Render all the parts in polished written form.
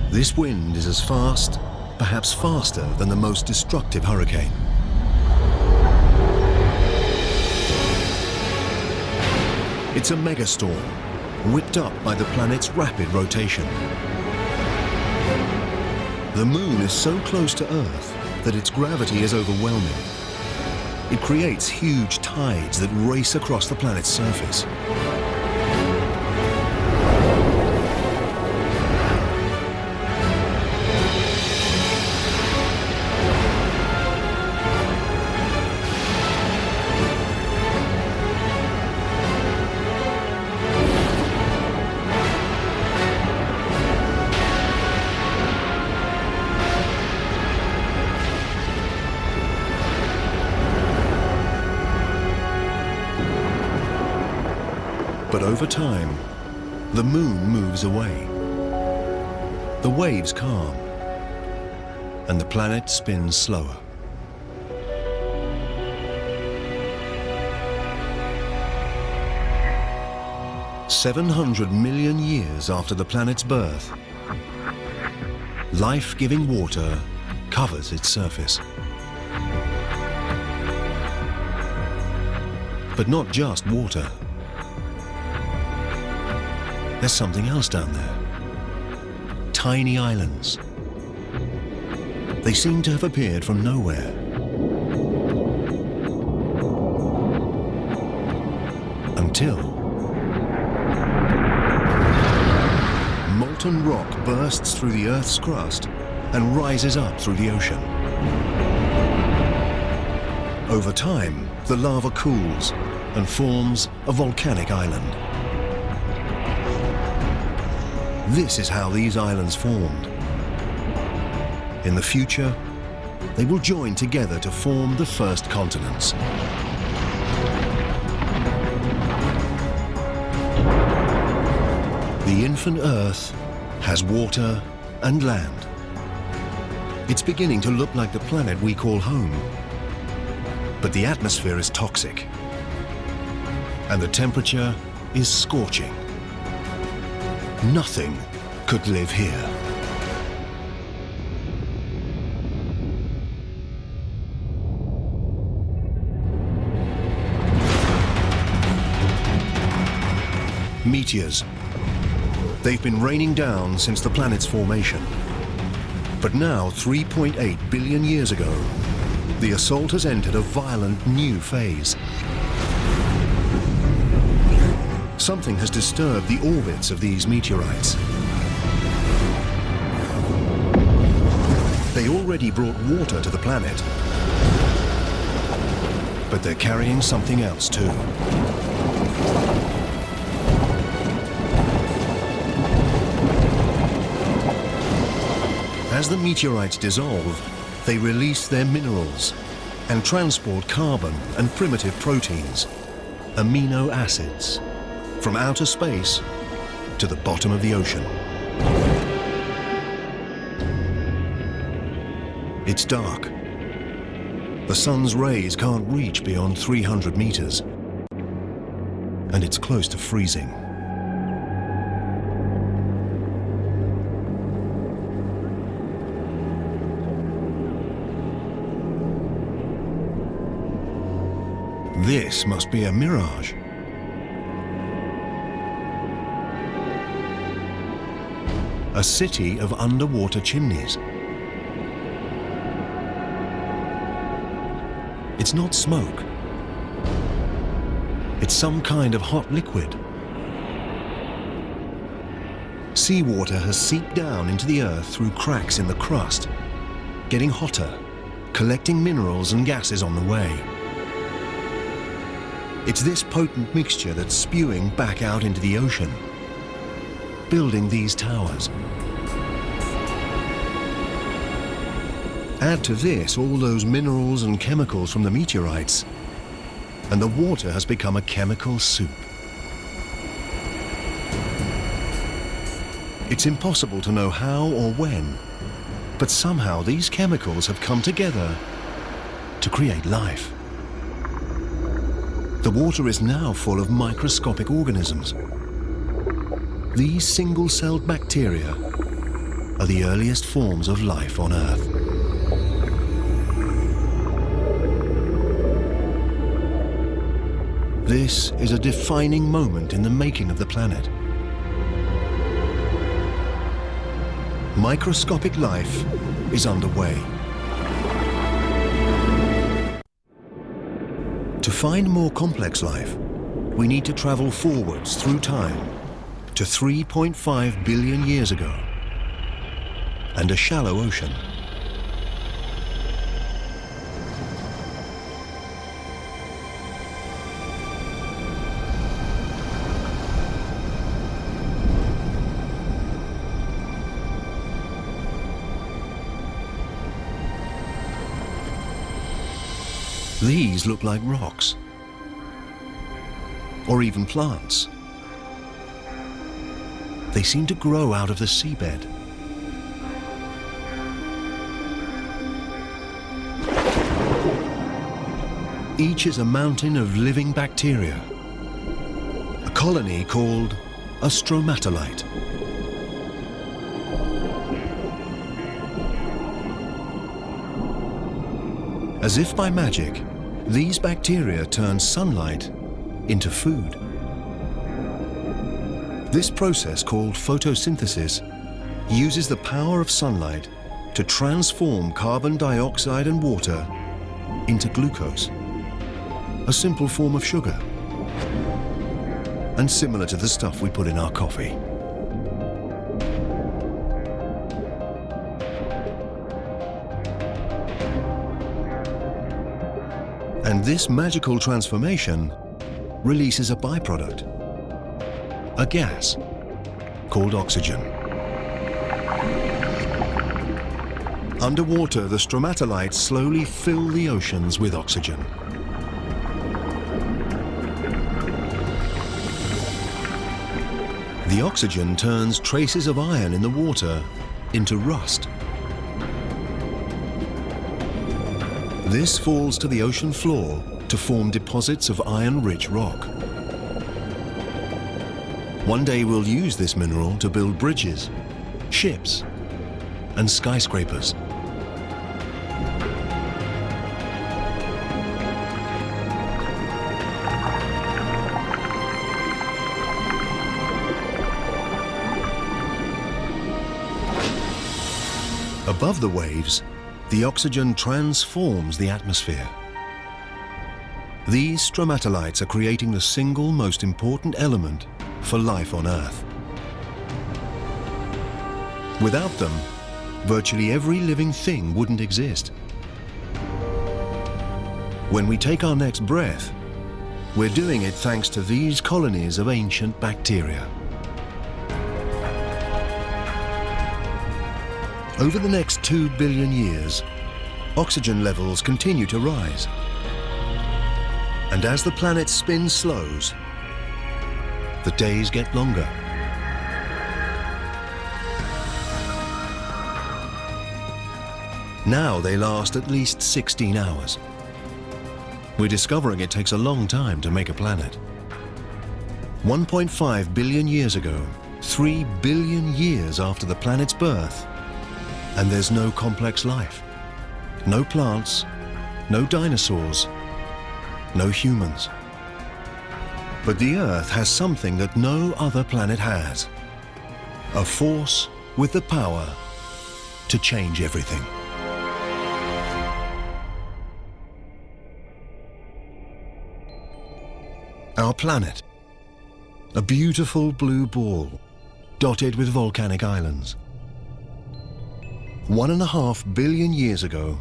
This wind is as fast, perhaps faster than the most destructive hurricane. It's a megastorm, whipped up by the planet's rapid rotation. The moon is so close to Earth that its gravity is overwhelming. It creates huge tides that race across the planet's surface. But over time, the moon moves away. The waves calm, and the planet spins slower. "700 million years after the planet's birth, life-giving water covers its surface. But not just water. There's something else down there. Tiny islands. They seem to have appeared from nowhere. Until molten rock bursts through the Earth's crust and rises up through the ocean. Over time, the lava cools and forms a volcanic island. This is how these islands formed. In the future, they will join together to form the first continents. The infant Earth has water and land. It's beginning to look like the planet we call home. But the atmosphere is toxic, and the temperature is scorching. Nothing could live here. Meteors. They've been raining down since the planet's formation. But now, 3.8 billion years ago, the assault has entered a violent new phase. Something has disturbed the orbits of these meteorites. They already brought water to the planet, but they're carrying something else too. As the meteorites dissolve, they release their minerals and transport carbon and primitive proteins, amino acids, from outer space to the bottom of the ocean. It's dark. The sun's rays can't reach beyond 300 meters, and it's close to freezing. This must be a mirage. A city of underwater chimneys. It's not smoke. It's some kind of hot liquid. Seawater has seeped down into the Earth through cracks in the crust, getting hotter, collecting minerals and gases on the way. It's this potent mixture that's spewing back out into the ocean, building these towers. Add to this all those minerals and chemicals from the meteorites, and the water has become a chemical soup. It's impossible to know how or when, but somehow these chemicals have come together to create life. The water is now full of microscopic organisms. These single-celled bacteria are the earliest forms of life on Earth. This is a defining moment in the making of the planet. Microscopic life is underway. To find more complex life, we need to travel forwards through time to 3.5 billion years ago and a shallow ocean. These look like rocks, or even plants. They seem to grow out of the seabed. Each is a mountain of living bacteria, a colony called a stromatolite. As if by magic, these bacteria turn sunlight into food. This process, called photosynthesis, uses the power of sunlight to transform carbon dioxide and water into glucose, a simple form of sugar, and similar to the stuff we put in our coffee. And this magical transformation releases a byproduct, a gas called oxygen. Underwater, the stromatolites slowly fill the oceans with oxygen. The oxygen turns traces of iron in the water into rust. This falls to the ocean floor to form deposits of iron-rich rock. One day we'll use this mineral to build bridges, ships, and skyscrapers. Above the waves, the oxygen transforms the atmosphere. These stromatolites are creating the single most important element for life on Earth. Without them, virtually every living thing wouldn't exist. When we take our next breath, we're doing it thanks to these colonies of ancient bacteria. Over the next 2 billion years, oxygen levels continue to rise. And as the planet's spin slows, the days get longer. Now they last at least 16 hours. We're discovering it takes a long time to make a planet. 1.5 billion years ago, 3 billion years after the planet's birth, and there's no complex life. No plants, no dinosaurs, no humans. But the Earth has something that no other planet has. A force with the power to change everything. Our planet, a beautiful blue ball, dotted with volcanic islands. 1.5 billion years ago,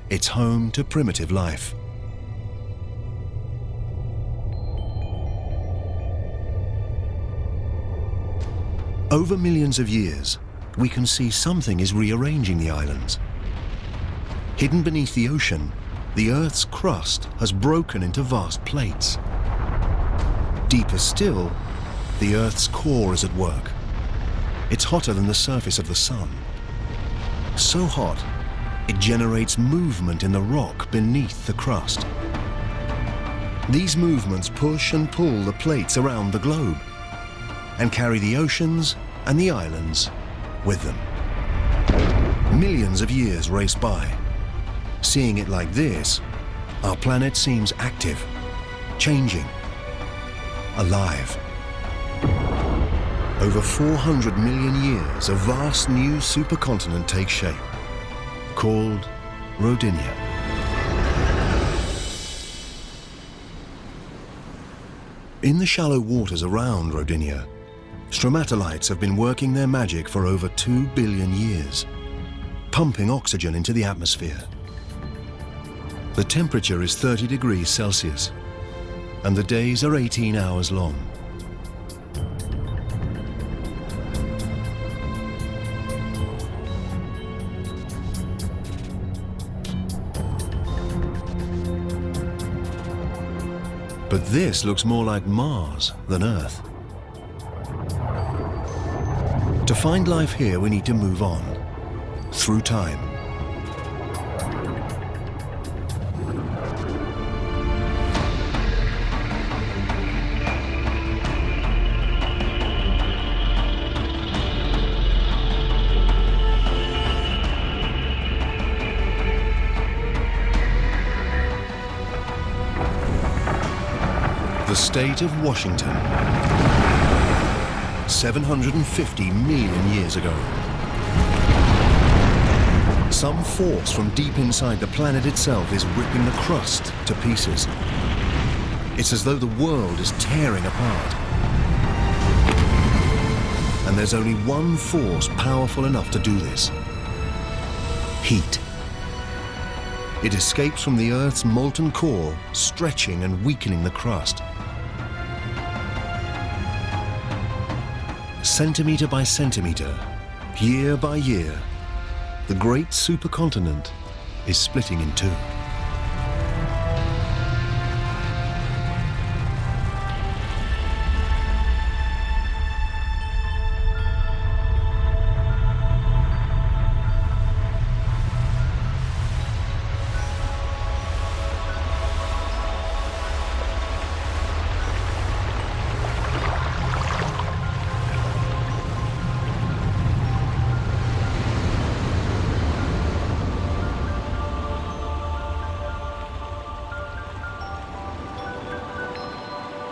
it's home to primitive life. Over millions of years, we can see something is rearranging the islands. Hidden beneath the ocean, the Earth's crust has broken into vast plates. Deeper still, the Earth's core is at work. It's hotter than the surface of the sun. So hot, it generates movement in the rock beneath the crust. These movements push and pull the plates around the globe and carry the oceans and the islands with them. Millions of years race by. Seeing it like this, our planet seems active, changing, alive. Over 400 million years, a vast new supercontinent takes shape, called Rodinia. In the shallow waters around Rodinia, stromatolites have been working their magic for over 2 billion years, pumping oxygen into the atmosphere. The temperature is 30 degrees Celsius, and the days are 18 hours long. But this looks more like Mars than Earth. To find life here, we need to move on, through time. The state of Washington, 750 million years ago. Some force from deep inside the planet itself is ripping the crust to pieces. It's as though the world is tearing apart. And there's only one force powerful enough to do this: heat. It escapes from the Earth's molten core, stretching and weakening the crust. Centimeter by centimeter, year by year, the great supercontinent is splitting in two.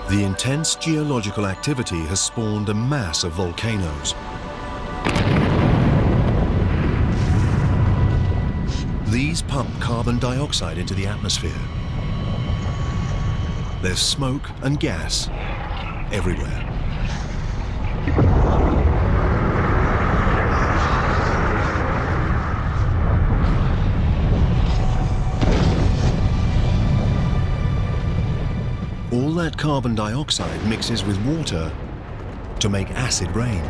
The intense geological activity has spawned a mass of volcanoes. These pump carbon dioxide into the atmosphere. There's smoke and gas everywhere. All that carbon dioxide mixes with water to make acid rain.